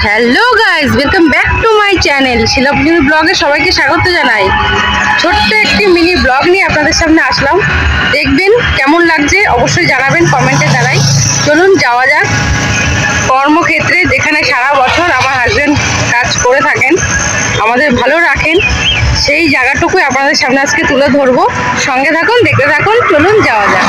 Hello guys, welcome back to my channel Shilapani ব্লগে সবাইকে স্বাগত জানাই। ছোট্ট একটি মিনি ব্লগ নিয়ে আপনাদের সামনে আসলাম। দেখবেন কেমন লাগছে, অবশ্যই জানাবেন কমেন্টে জানাই। চলুন যাওয়া যাক কর্মক্ষেত্রে, যেখানে সারা বছর আমার হাজব্যান্ড কাজ করে থাকেন, আমাদের ভালো রাখেন, সেই জায়গাটুকুই আপনাদের সামনে আজকে তুলে ধরবো। সঙ্গে থাকুন, দেখতে থাকুন, চলুন যাওয়া যাক।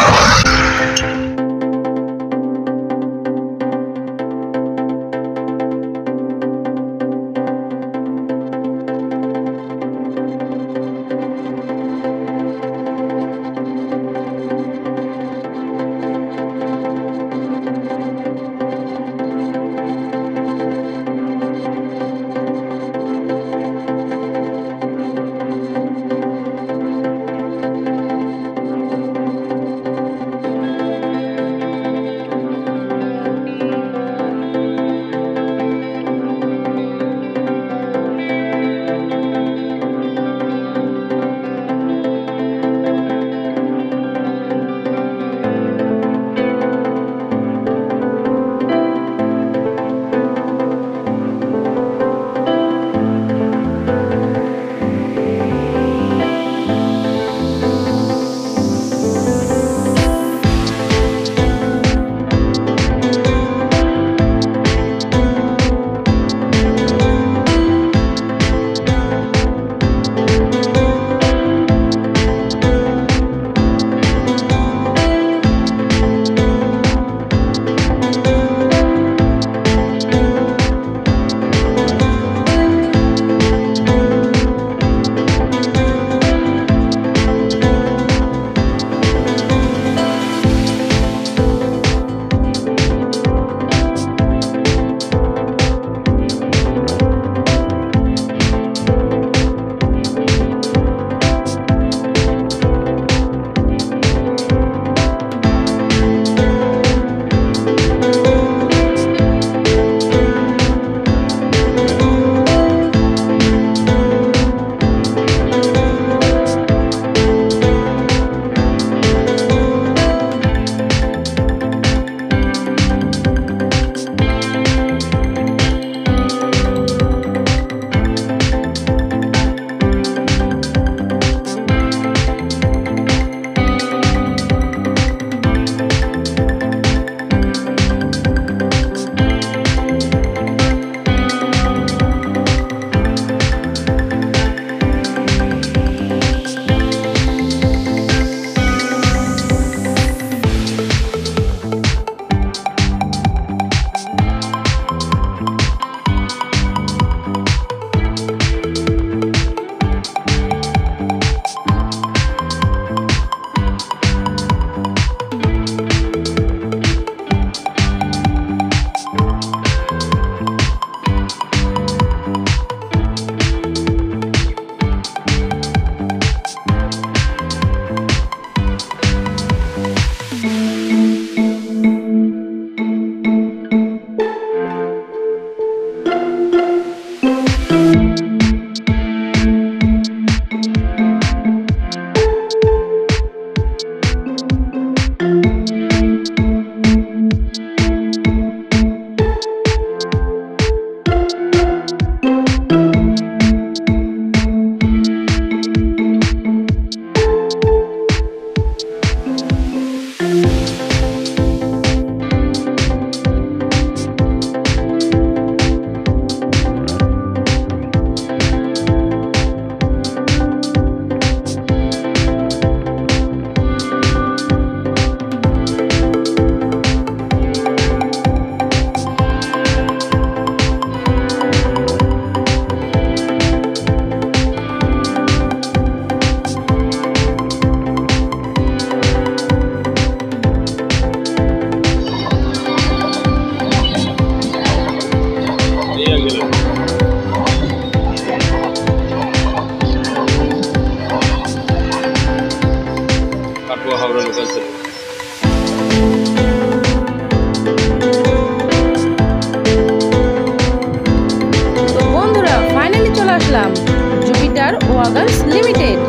Jupiter ওয়াগনস limited.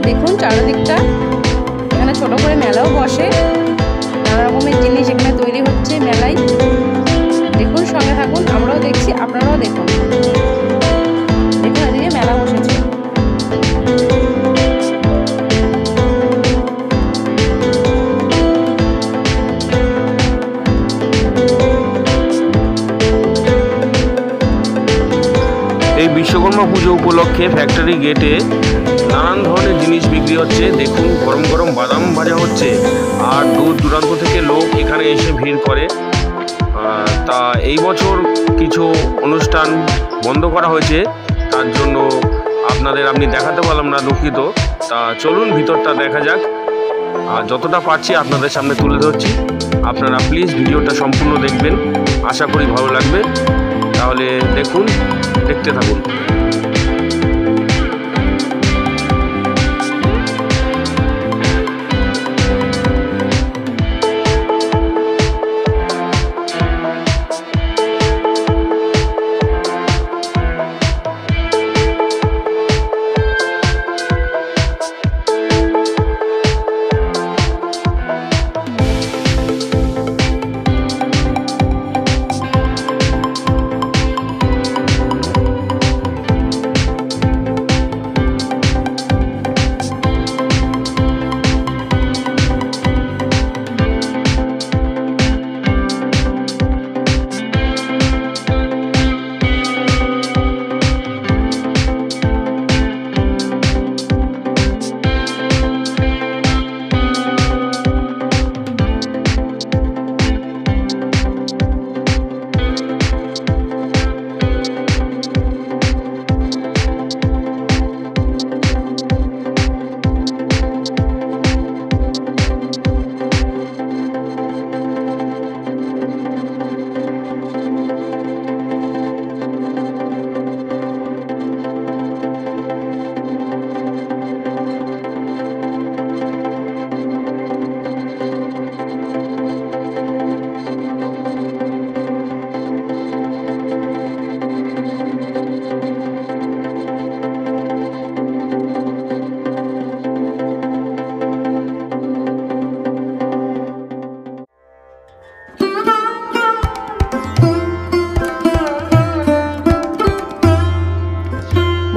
দেখুন চারিদিকটা, এখানে ছোট করে মেলাও বসে, নানা রকমের জিনিস এখানে তৈরি হচ্ছে মেলায়। দেখুন, সঙ্গে থাকুন, আমরাও দেখছি, আপনারাও দেখুন। দেখুন এদিকে মেলা বসেছে। এই বিশ্বকর্মা পুজো উপলক্ষে ফ্যাক্টরি গেটে নানান ধরনের জিনিস বিক্রি হচ্ছে। দেখুন গরম গরম বাদাম ভাজা হচ্ছে, আর দূর দূরান্ত থেকে লোক এখানে এসে ভিড় করে। তা এই বছর কিছু অনুষ্ঠান বন্ধ করা হয়েছে, তার জন্য আপনি দেখাতে পারলাম না, দুঃখিত। তা চলুন ভিতরটা দেখা যাক, আর যতটা পারছি আপনাদের সামনে তুলে ধরছি। আপনারা প্লিজ ভিডিওটা সম্পূর্ণ দেখবেন, আশা করি ভালো লাগবে। তাহলে দেখুন, দেখতে থাকুন।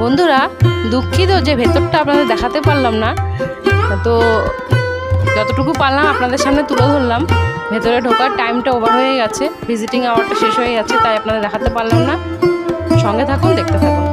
বন্ধুরা দুঃখিত যে ভেতরটা আপনাদের দেখাতে পারলাম না, তো যতটুকু পারলাম আপনাদের সামনে তুলে ধরলাম। ভেতরে ঢোকার টাইমটা ওভার হয়ে গেছে, ভিজিটিং আওয়ারটা শেষ হয়ে গেছে, তাই আপনাদের দেখাতে পারলাম না। সঙ্গে থাকুন, দেখতে থাকুন।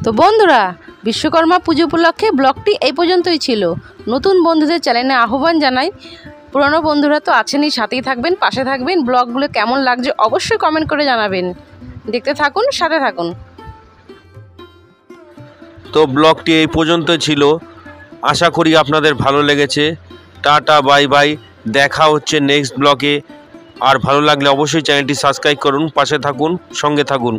তো বন্ধুরা বিশ্বকর্মা পুজো উপলক্ষে ব্লগটি এই পর্যন্তই ছিল। নতুন বন্ধুদের চ্যানেলে আহ্বান জানাই। পুরনো বন্ধুরা তো আছেনই, সাথেই থাকবেন, পাশে থাকবেন। ব্লগগুলো কেমন লাগছে অবশ্যই কমেন্ট করে জানাবেন। দেখতে থাকুন, সাথে থাকুন। তো ব্লগটি এই পর্যন্ত ছিল, আশা করি আপনাদের ভালো লেগেছে। টাটা, বাই বাই, দেখা হচ্ছে নেক্সট ব্লগে। আর ভালো লাগলে অবশ্যই চ্যানেলটি সাবস্ক্রাইব করুন, পাশে থাকুন, সঙ্গে থাকুন।